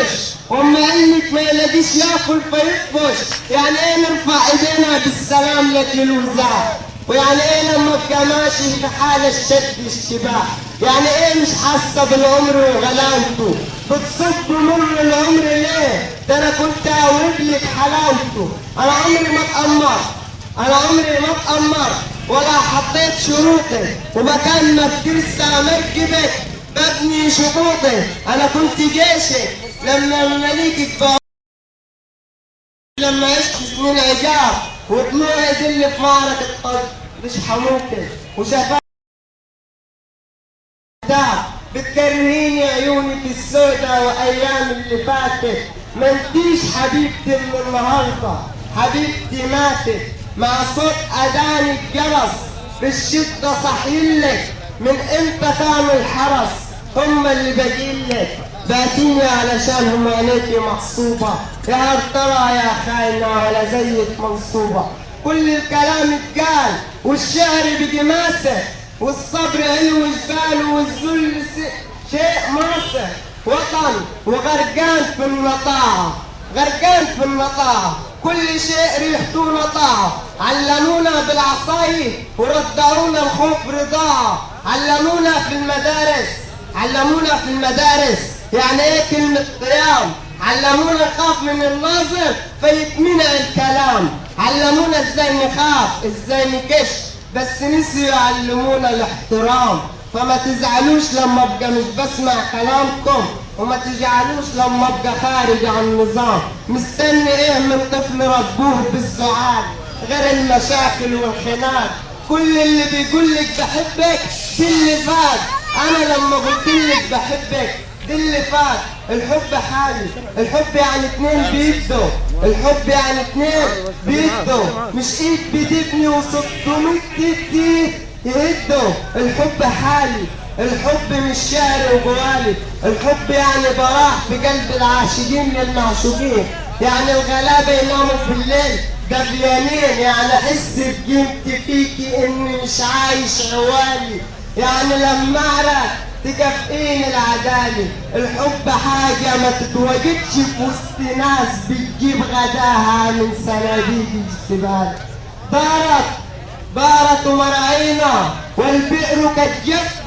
يطفش، وأما قالك ما يلاقيش ياكل فيطفش. يعني ايه نرفع ايدينا بالسلام لاجل الوزاع؟ ويعني ايه لما ابقى ماشي في حالة شد اشتباه؟ يعني ايه مش حاسة بالعمر وغلاوته؟ بتصب مر العمر ليه؟ ده انا كنت اورد لك حلاوته. انا عمري ما اتأمرت، انا عمري ما اتأمرت ولا حطيت شروطي، ومكان ما بترسى مركبك ببني شطوطي. انا كنت جيشك لما مليكك لما عشت سنين عجاب، وطلوع يدل في معركة قلب مش حموكي وشفاك بتكرهيني عيونك السوداء وايام اللي فاتت. ما انتيش حبيبتي من النهارده، حبيبتي ماتت مع صوت اذان الجرس بالشده صحيلك. من امتى كانوا الحرس هم اللي باقيلك؟ باتيني علشانهم عينيكي مغصوبه. يا هل ترى يا خاينه ولا زيك منصوبه؟ كل الكلام اتقال والشعر بجماسه، والصبر علو جبال والذل شيء ماسه. وطن وغرقان في النطاعة، غرقان في النطاعة، كل شيء ريحته نطاعة. علمونا بالعصاية وردعونا الخوف رضاعة. علمونا في المدارس، علمونا في المدارس يعني ايه كلمة قيام. علمونا نخاف من الناظر فيتمنع الكلام. علمونا ازاي نخاف ازاي نكش، بس نسيوا يعلمونا الاحترام. فما تزعلوش لما ابقى مش بسمع كلامكم، وما تزعلوش لما ابقى خارج عن النظام. مستني ايه من طفل ربوه بالزعاج غير المشاكل والخناق؟ كل اللي بيقولك بحبك دي اللي فات. انا لما قلتلك بحبك دي اللي فات. الحب حالي، الحب يعني اتنين بيدوا، الحب يعني اتنين بيدوا، مش ايد بتبني و600 ايد يهدوا. الحب حالي، الحب مش شعر وجوالي. الحب يعني براح في قلب العاشقين للمعشوقين. يعني الغلابة يناموا في الليل دبيانين. يعني احس بقيمتي فيكي اني مش عايش عوالي. يعني لما اعرف تكافئين العدالة. الحب حاجة ما تتواجدش في وسط ناس بتجيب غداها من صناديق الزبالة. دارت ومراعينا والبئر كالجفة.